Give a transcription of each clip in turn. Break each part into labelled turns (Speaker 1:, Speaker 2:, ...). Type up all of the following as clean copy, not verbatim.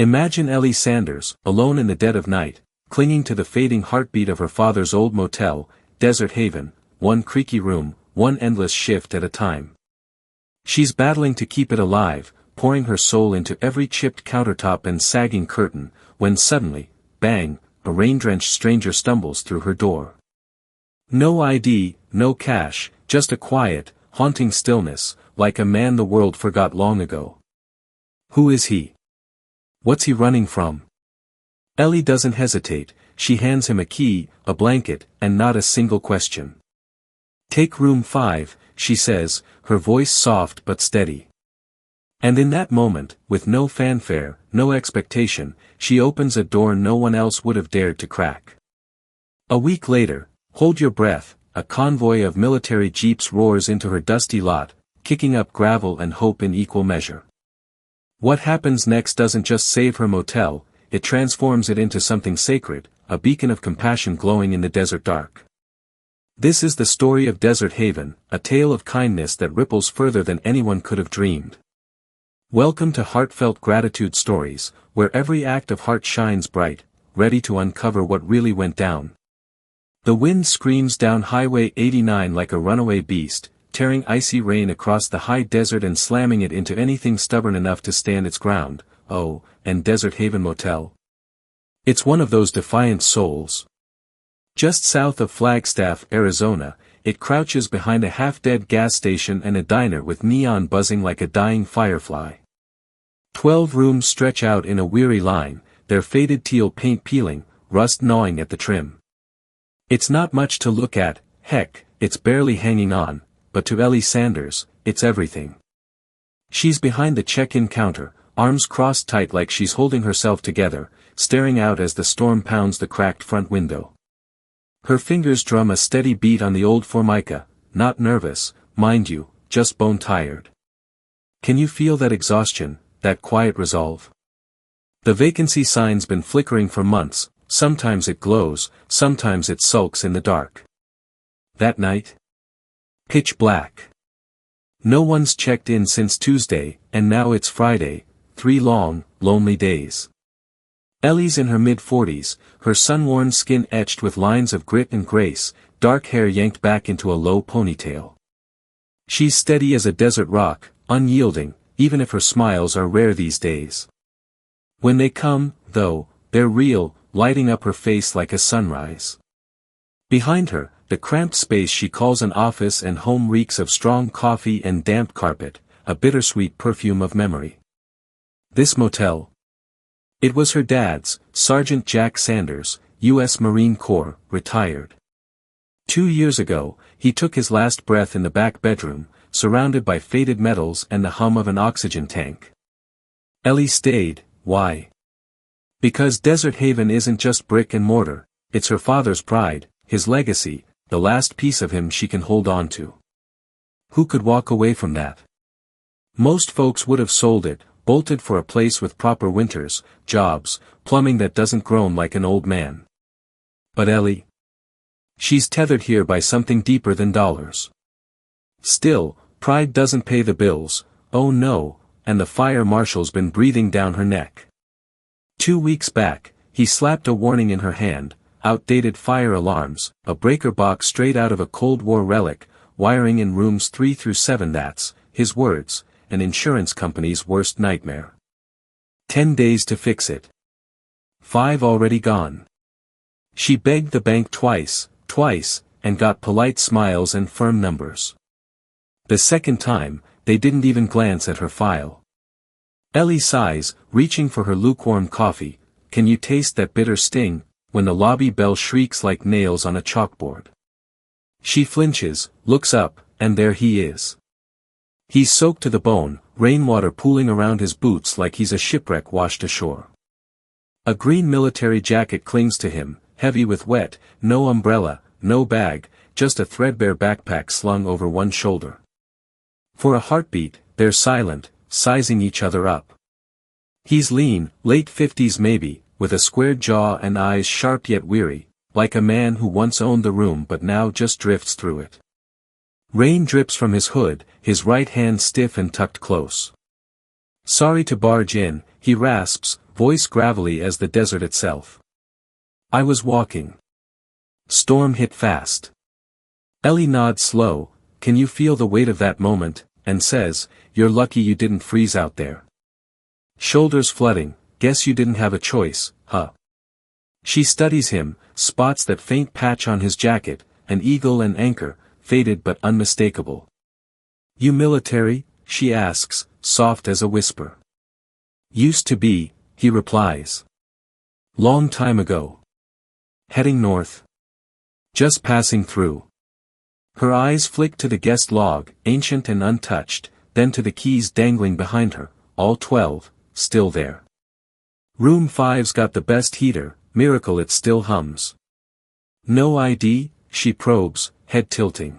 Speaker 1: Imagine Ellie Sanders, alone in the dead of night, clinging to the fading heartbeat of her father's old motel, Desert Haven, one creaky room, one endless shift at a time. She's battling to keep it alive, pouring her soul into every chipped countertop and sagging curtain, when suddenly, bang, a rain-drenched stranger stumbles through her door. No ID, no cash, just a quiet, haunting stillness, like a man the world forgot long ago. Who is he? What's he running from? Ellie doesn't hesitate, she hands him a key, a blanket, and not a single question. Take room 5, she says, her voice soft but steady. And in that moment, with no fanfare, no expectation, she opens a door no one else would have dared to crack. A week later, hold your breath, a convoy of military jeeps roars into her dusty lot, kicking up gravel and hope in equal measure. What happens next doesn't just save her motel, it transforms it into something sacred, a beacon of compassion glowing in the desert dark. This is the story of Desert Haven, a tale of kindness that ripples further than anyone could have dreamed. Welcome to Heartfelt Gratitude Stories, where every act of heart shines bright, ready to uncover what really went down. The wind screams down Highway 89 like a runaway beast, tearing icy rain across the high desert and slamming it into anything stubborn enough to stand its ground. Oh, and Desert Haven Motel. It's one of those defiant souls. Just south of Flagstaff, Arizona, it crouches behind a half-dead gas station and a diner with neon buzzing like a dying firefly. 12 rooms stretch out in a weary line, their faded teal paint peeling, rust gnawing at the trim. It's not much to look at, heck, it's barely hanging on, but to Ellie Sanders, it's everything. She's behind the check-in counter, arms crossed tight like she's holding herself together, staring out as the storm pounds the cracked front window. Her fingers drum a steady beat on the old formica, not nervous, mind you, just bone-tired. Can you feel that exhaustion, that quiet resolve? The vacancy sign's been flickering for months, sometimes it glows, sometimes it sulks in the dark. That night? Pitch black. No one's checked in since Tuesday, and now it's Friday, 3 long, lonely days. Ellie's in her mid-40s, her sun-worn skin etched with lines of grit and grace, dark hair yanked back into a low ponytail. She's steady as a desert rock, unyielding, even if her smiles are rare these days. When they come, though, they're real, lighting up her face like a sunrise. Behind her, the cramped space she calls an office and home reeks of strong coffee and damp carpet, a bittersweet perfume of memory. This motel. It was her dad's, Sergeant Jack Sanders, U.S. Marine Corps, retired. 2 years ago, he took his last breath in the back bedroom, surrounded by faded metals and the hum of an oxygen tank. Ellie stayed, why? Because Desert Haven isn't just brick and mortar, it's her father's pride, his legacy, the last piece of him she can hold on to. Who could walk away from that? Most folks would have sold it, bolted for a place with proper winters, jobs, plumbing that doesn't groan like an old man. But Ellie? She's tethered here by something deeper than dollars. Still, pride doesn't pay the bills, oh no, and the fire marshal's been breathing down her neck. 2 weeks back, he slapped a warning in her hand, outdated fire alarms, a breaker box straight out of a Cold War relic, wiring in rooms 3 through 7 that's, his words, an insurance company's worst nightmare. 10 days to fix it. 5 already gone. She begged the bank twice, and got polite smiles and firm numbers. The second time, they didn't even glance at her file. Ellie sighs, reaching for her lukewarm coffee. Can you taste that bitter sting, when the lobby bell shrieks like nails on a chalkboard? She flinches, looks up, and there he is. He's soaked to the bone, rainwater pooling around his boots like he's a shipwreck washed ashore. A green military jacket clings to him, heavy with wet, no umbrella, no bag, just a threadbare backpack slung over one shoulder. For a heartbeat, they're silent, sizing each other up. He's lean, late 50s maybe, with a squared jaw and eyes sharp yet weary, like a man who once owned the room but now just drifts through it. Rain drips from his hood, his right hand stiff and tucked close. Sorry to barge in, he rasps, voice gravelly as the desert itself. I was walking. Storm hit fast. Ellie nods slow, can you feel the weight of that moment, and says, you're lucky you didn't freeze out there. Shoulders flooding, guess you didn't have a choice, huh? She studies him, spots that faint patch on his jacket, an eagle and anchor, faded but unmistakable. You military? She asks, soft as a whisper. Used to be, he replies. Long time ago. Heading north. Just passing through. Her eyes flick to the guest log, ancient and untouched, then to the keys dangling behind her, all 12, still there. Room 5's got the best heater, miracle it still hums. No ID? She probes, head tilting.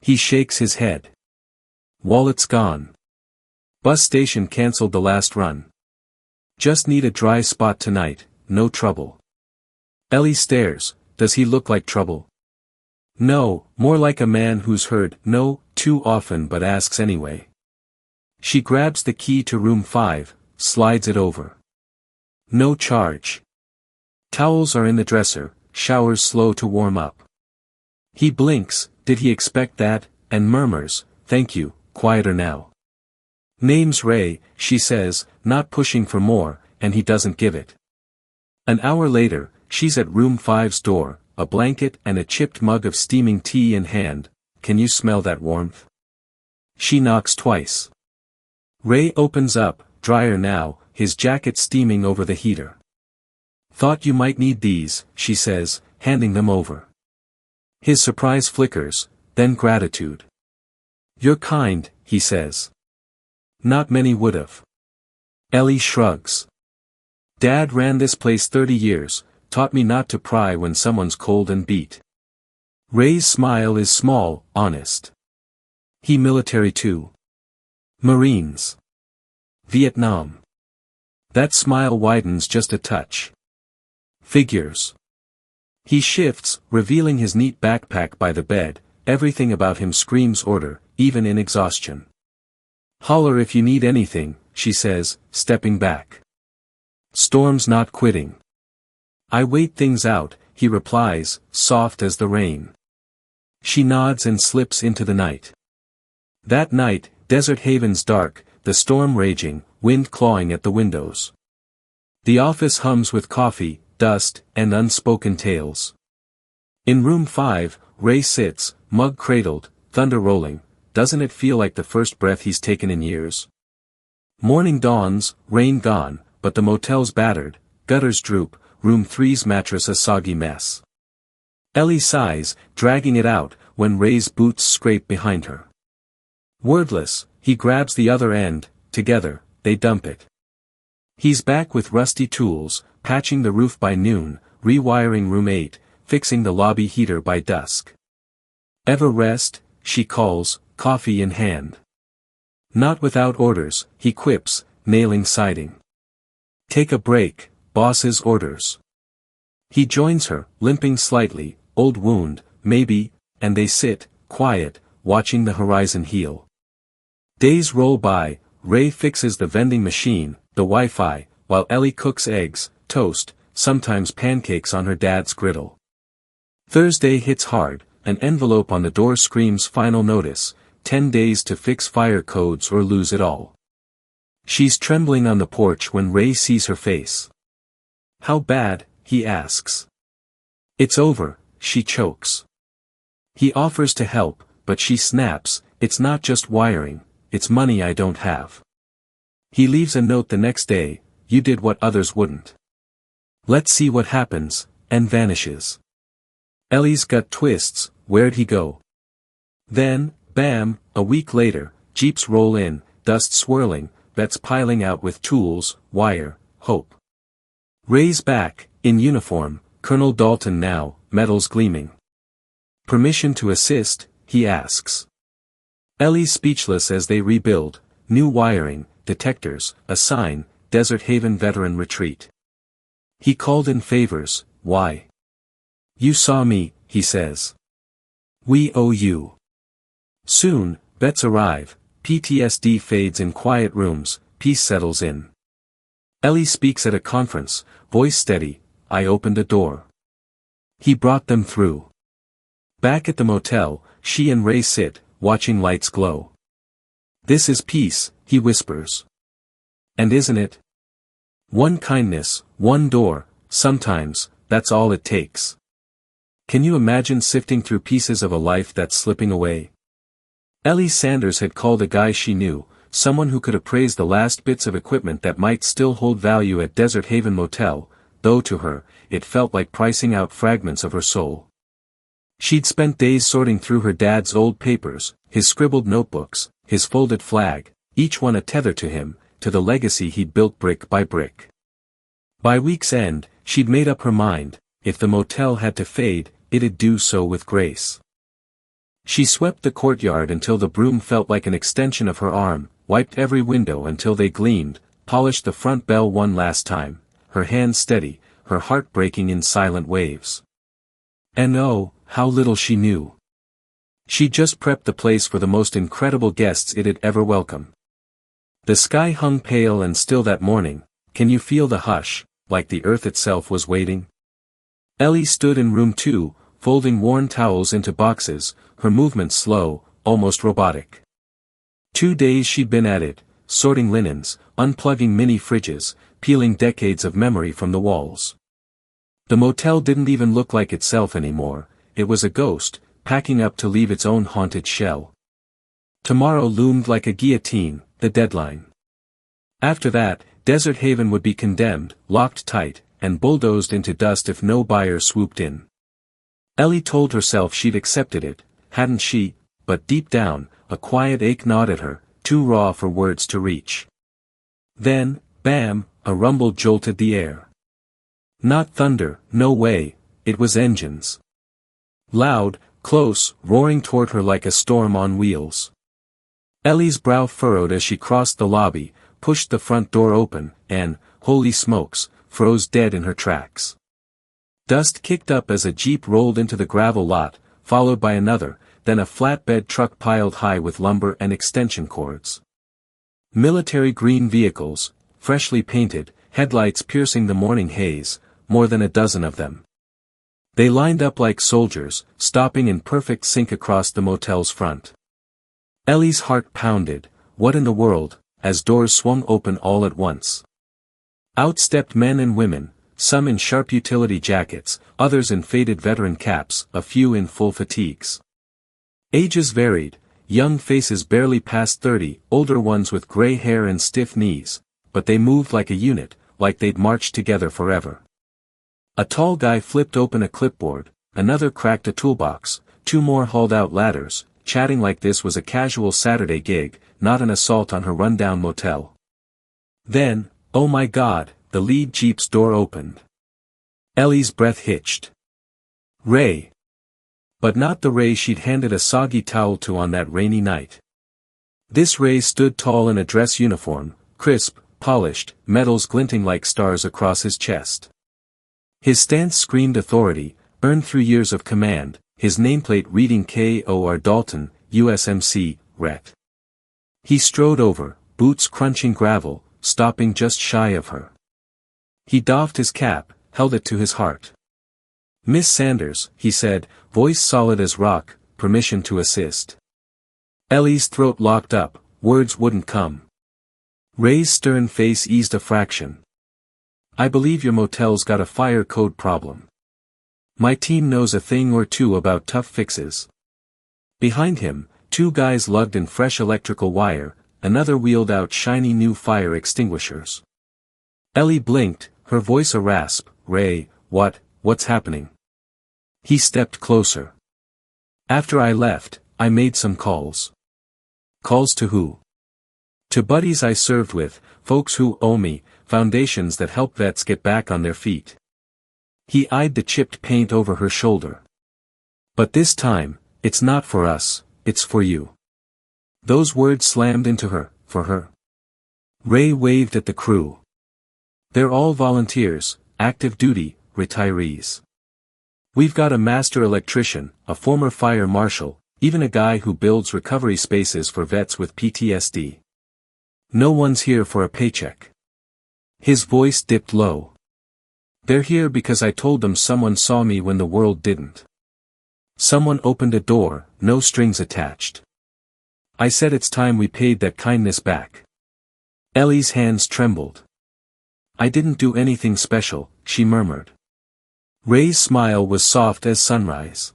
Speaker 1: He shakes his head. Wallet's gone. Bus station cancelled the last run. Just need a dry spot tonight, no trouble. Ellie stares, does he look like trouble? No, more like a man who's heard no too often but asks anyway. She grabs the key to room 5, slides it over. No charge. Towels are in the dresser, showers slow to warm up. He blinks, did he expect that, and murmurs, thank you, quieter now. Name's Ray, she says, not pushing for more, and he doesn't give it. An hour later, she's at room 5's door, a blanket and a chipped mug of steaming tea in hand. Can you smell that warmth? She knocks twice. Ray opens up, drier now, his jacket steaming over the heater. Thought you might need these, she says, handing them over. His surprise flickers, then gratitude. You're kind, he says. Not many would've. Ellie shrugs. Dad ran this place 30 years, taught me not to pry when someone's cold and beat. Ray's smile is small, honest. He military too. Marines. Vietnam. That smile widens just a touch. Figures. He shifts, revealing his neat backpack by the bed, everything about him screams order, even in exhaustion. Holler if you need anything, she says, stepping back. Storm's not quitting. I wait things out, he replies, soft as the rain. She nods and slips into the night. That night, Desert Haven's dark, the storm raging, wind clawing at the windows. The office hums with coffee, dust, and unspoken tales. In room 5, Ray sits, mug cradled, thunder rolling. Doesn't it feel like the first breath he's taken in years? Morning dawns, rain gone, but the motel's battered, gutters droop, room 3's mattress a soggy mess. Ellie sighs, dragging it out, when Ray's boots scrape behind her. Wordless, he grabs the other end, together, they dump it. He's back with rusty tools, patching the roof by noon, rewiring room 8, fixing the lobby heater by dusk. Ever rest? She calls, coffee in hand. Not without orders, he quips, nailing siding. Take a break, boss's orders. He joins her, limping slightly, old wound, maybe, and they sit, quiet, watching the horizon heal. Days roll by, Ray fixes the vending machine, the Wi-Fi, while Ellie cooks eggs, toast, sometimes pancakes on her dad's griddle. Thursday hits hard, an envelope on the door screams final notice, 10 days to fix fire codes or lose it all. She's trembling on the porch when Ray sees her face. How bad? He asks. It's over, she chokes. He offers to help, but she snaps, it's not just wiring, it's money I don't have. He leaves a note the next day, you did what others wouldn't. Let's see what happens, and vanishes. Ellie's gut twists, where'd he go? Then, bam, a week later, jeeps roll in, dust swirling, bets piling out with tools, wire, hope. Ray's back, in uniform, Colonel Dalton now, medals gleaming. Permission to assist, he asks. Ellie's speechless as they rebuild, new wiring, detectors, a sign, Desert Haven veteran retreat. He called in favors, why? You saw me, he says. We owe you. Soon, bets arrive, PTSD fades in quiet rooms, peace settles in. Ellie speaks at a conference, voice steady. I opened a door. He brought them through. Back at the motel, she and Ray sit, watching lights glow. This is peace, he whispers. And isn't it? One kindness, one door, sometimes, that's all it takes. Can you imagine sifting through pieces of a life that's slipping away? Ellie Sanders had called a guy she knew, someone who could appraise the last bits of equipment that might still hold value at Desert Haven Motel, though to her, it felt like pricing out fragments of her soul. She'd spent days sorting through her dad's old papers, his scribbled notebooks, his folded flag, each one a tether to him, to the legacy he'd built brick by brick. By week's end, she'd made up her mind, if the motel had to fade, it'd do so with grace. She swept the courtyard until the broom felt like an extension of her arm, wiped every window until they gleamed, polished the front bell one last time, her hands steady, her heart breaking in silent waves. And oh, how little she knew. She'd just prepped the place for the most incredible guests it'd ever welcome. The sky hung pale and still that morning. Can you feel the hush, like the earth itself was waiting? Ellie stood in room 2, folding worn towels into boxes, her movements slow, almost robotic. 2 days she'd been at it, sorting linens, unplugging mini fridges, peeling decades of memory from the walls. The motel didn't even look like itself anymore, it was a ghost, packing up to leave its own haunted shell. Tomorrow loomed like a guillotine, the deadline. After that, Desert Haven would be condemned, locked tight, and bulldozed into dust if no buyer swooped in. Ellie told herself she'd accepted it, hadn't she, but deep down, a quiet ache gnawed at her, too raw for words to reach. Then, bam, a rumble jolted the air. Not thunder, no way, it was engines. Loud, close, roaring toward her like a storm on wheels. Ellie's brow furrowed as she crossed the lobby, pushed the front door open, and, holy smokes, froze dead in her tracks. Dust kicked up as a jeep rolled into the gravel lot, followed by another, then a flatbed truck piled high with lumber and extension cords. Military green vehicles, freshly painted, headlights piercing the morning haze, more than a dozen of them. They lined up like soldiers, stopping in perfect sync across the motel's front. Ellie's heart pounded, what in the world, as doors swung open all at once. Out stepped men and women, some in sharp utility jackets, others in faded veteran caps, a few in full fatigues. Ages varied, young faces barely past 30, older ones with gray hair and stiff knees, but they moved like a unit, like they'd marched together forever. A tall guy flipped open a clipboard, another cracked a toolbox, 2 more hauled out ladders, chatting like this was a casual Saturday gig, not an assault on her rundown motel. Then, oh my God, the lead jeep's door opened. Ellie's breath hitched. Ray. But not the Ray she'd handed a soggy towel to on that rainy night. This Ray stood tall in a dress uniform, crisp, polished, medals glinting like stars across his chest. His stance screamed authority, earned through years of command, his nameplate reading K.O.R. Dalton, USMC, Ret. He strode over, boots crunching gravel, stopping just shy of her. He doffed his cap, held it to his heart. Miss Sanders, he said, voice solid as rock, permission to assist. Ellie's throat locked up, words wouldn't come. Ray's stern face eased a fraction. I believe your motel's got a fire code problem. My team knows a thing or two about tough fixes. Behind him, 2 guys lugged in fresh electrical wire, another wheeled out shiny new fire extinguishers. Ellie blinked, her voice a rasp. Ray, what's happening? He stepped closer. After I left, I made some calls. Calls to who? To buddies I served with, folks who owe me, foundations that help vets get back on their feet. He eyed the chipped paint over her shoulder. But this time, it's not for us, it's for you. Those words slammed into her, for her. Ray waved at the crew. They're all volunteers, active duty, retirees. We've got a master electrician, a former fire marshal, even a guy who builds recovery spaces for vets with PTSD. No one's here for a paycheck. His voice dipped low. They're here because I told them someone saw me when the world didn't. Someone opened a door, no strings attached. I said it's time we paid that kindness back. Ellie's hands trembled. I didn't do anything special, she murmured. Ray's smile was soft as sunrise.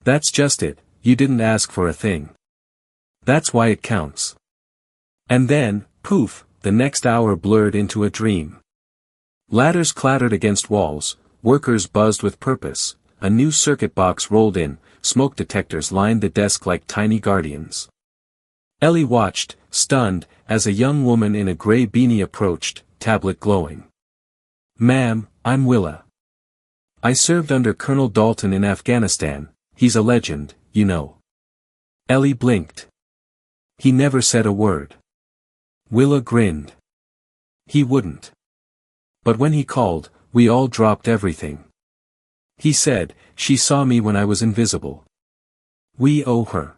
Speaker 1: That's just it, you didn't ask for a thing. That's why it counts. And then, poof, the next hour blurred into a dream. Ladders clattered against walls, workers buzzed with purpose, a new circuit box rolled in, smoke detectors lined the desk like tiny guardians. Ellie watched, stunned, as a young woman in a gray beanie approached, tablet glowing. Ma'am, I'm Willa. I served under Colonel Dalton in Afghanistan, he's a legend, you know. Ellie blinked. He never said a word. Willa grinned. He wouldn't. But when he called, we all dropped everything. He said, she saw me when I was invisible. We owe her.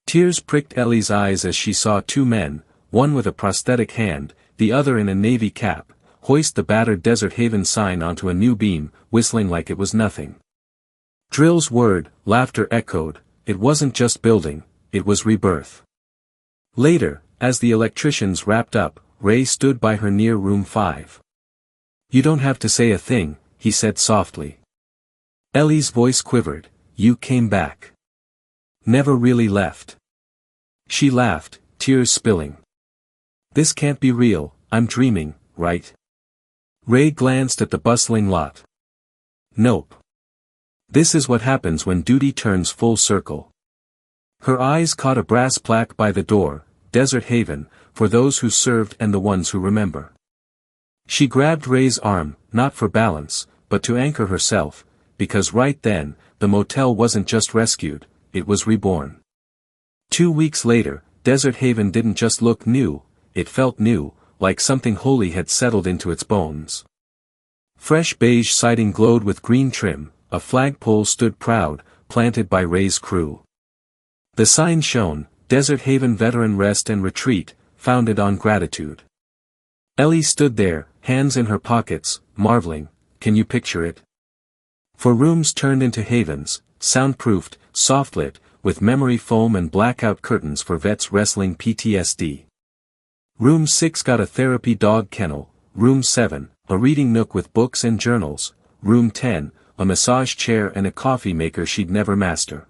Speaker 1: Tears pricked Ellie's eyes as she saw two men, one with a prosthetic hand, the other in a navy cap, hoist the battered Desert Haven sign onto a new beam, whistling like it was nothing. Drill's word, laughter echoed, it wasn't just building, it was rebirth. Later, as the electricians wrapped up, Ray stood by her near room 5. You don't have to say a thing, he said softly. Ellie's voice quivered, you came back. Never really left. She laughed, tears spilling. This can't be real, I'm dreaming, right? Ray glanced at the bustling lot. Nope. This is what happens when duty turns full circle. Her eyes caught a brass plaque by the door, Desert Haven, for those who served and the ones who remember. She grabbed Ray's arm, not for balance, but to anchor herself, because right then, the motel wasn't just rescued, it was reborn. 2 weeks later, Desert Haven didn't just look new, it felt new, like something holy had settled into its bones. Fresh beige siding glowed with green trim, a flagpole stood proud, planted by Ray's crew. The sign shone, Desert Haven Veteran Rest and Retreat, founded on gratitude. Ellie stood there, hands in her pockets, marveling, can you picture it? For rooms turned into havens, soundproofed, soft-lit, with memory foam and blackout curtains for vets wrestling PTSD. Room 6 got a therapy dog kennel, Room 7, a reading nook with books and journals, Room 10, a massage chair and a coffee maker she'd never master.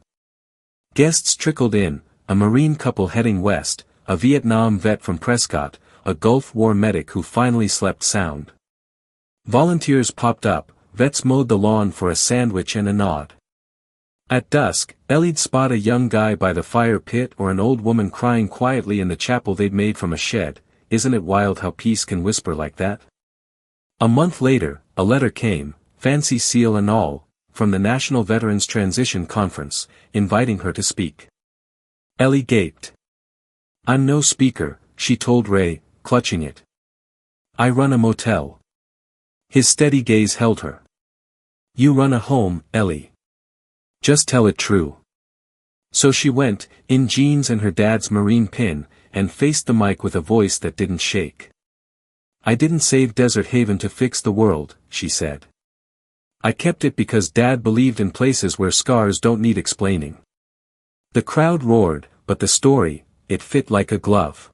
Speaker 1: Guests trickled in, a Marine couple heading west, a Vietnam vet from Prescott, a Gulf War medic who finally slept sound. Volunteers popped up, vets mowed the lawn for a sandwich and a nod. At dusk, Ellie'd spot a young guy by the fire pit or an old woman crying quietly in the chapel they'd made from a shed. Isn't it wild how peace can whisper like that? A month later, a letter came, fancy seal and all, from the National Veterans Transition Conference, inviting her to speak. Ellie gaped. I'm no speaker, she told Ray, clutching it. I run a motel. His steady gaze held her. You run a home, Ellie. Just tell it true. So she went, in jeans and her dad's Marine pin, and faced the mic with a voice that didn't shake. I didn't save Desert Haven to fix the world, she said. I kept it because Dad believed in places where scars don't need explaining. The crowd roared, but the story, it fit like a glove.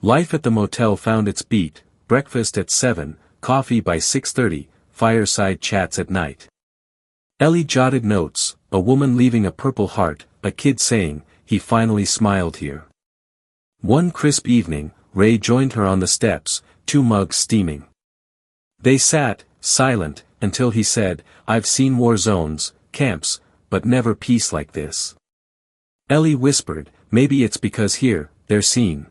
Speaker 1: Life at the motel found its beat, breakfast at 7, coffee by 6:30, fireside chats at night. Ellie jotted notes, a woman leaving a Purple Heart, a kid saying, he finally smiled here. One crisp evening, Ray joined her on the steps, 2 mugs steaming. They sat, silent, until he said, I've seen war zones, camps, but never peace like this. Ellie whispered, maybe it's because here, they're seen.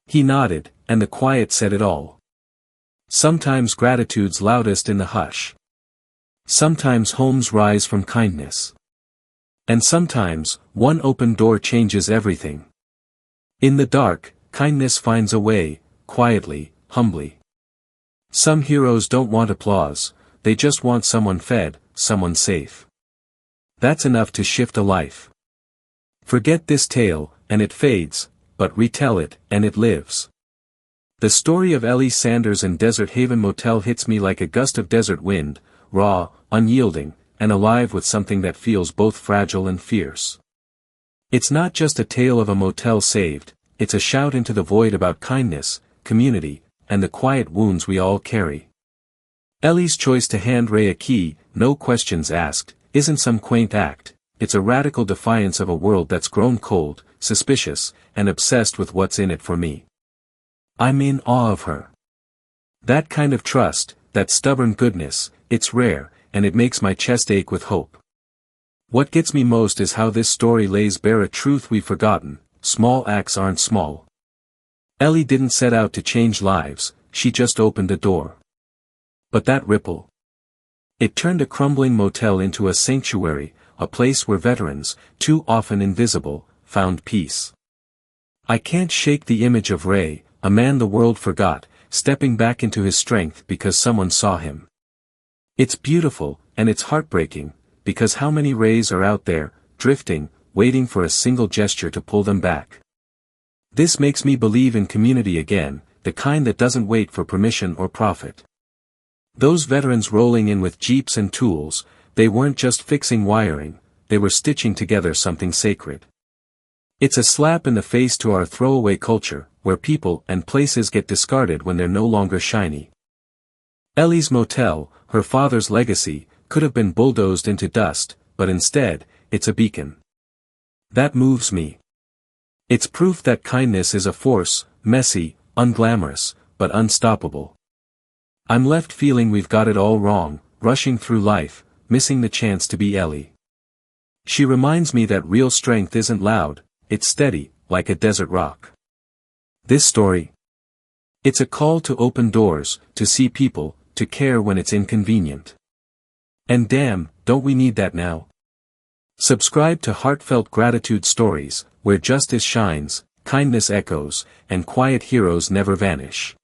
Speaker 1: He nodded, and the quiet said it all. Sometimes gratitude's loudest in the hush. Sometimes homes rise from kindness. And sometimes, one open door changes everything. In the dark, kindness finds a way, quietly, humbly. Some heroes don't want applause, they just want someone fed, someone safe. That's enough to shift a life. Forget this tale, and it fades, but retell it, and it lives. The story of Ellie Sanders and Desert Haven Motel hits me like a gust of desert wind, raw, unyielding, and alive with something that feels both fragile and fierce. It's not just a tale of a motel saved, it's a shout into the void about kindness, community, and the quiet wounds we all carry. Ellie's choice to hand Ray a key, no questions asked, isn't some quaint act, it's a radical defiance of a world that's grown cold, suspicious, and obsessed with what's in it for me. I'm in awe of her. That kind of trust, that stubborn goodness, it's rare, and it makes my chest ache with hope. What gets me most is how this story lays bare a truth we've forgotten: small acts aren't small. Ellie didn't set out to change lives, she just opened a door. But that ripple. It turned a crumbling motel into a sanctuary, a place where veterans, too often invisible, found peace. I can't shake the image of Ray, a man the world forgot, stepping back into his strength because someone saw him. It's beautiful, and it's heartbreaking, because how many Rays are out there, drifting, waiting for a single gesture to pull them back? This makes me believe in community again, the kind that doesn't wait for permission or profit. Those veterans rolling in with jeeps and tools, they weren't just fixing wiring, they were stitching together something sacred. It's a slap in the face to our throwaway culture, where people and places get discarded when they're no longer shiny. Ellie's motel, her father's legacy, could have been bulldozed into dust, but instead, it's a beacon. That moves me. It's proof that kindness is a force, messy, unglamorous, but unstoppable. I'm left feeling we've got it all wrong, rushing through life, missing the chance to be Ellie. She reminds me that real strength isn't loud, it's steady, like a desert rock. This story? It's a call to open doors, to see people, to care when it's inconvenient. And damn, don't we need that now? Subscribe to Heartfelt Gratitude Stories, where justice shines, kindness echoes, and quiet heroes never vanish.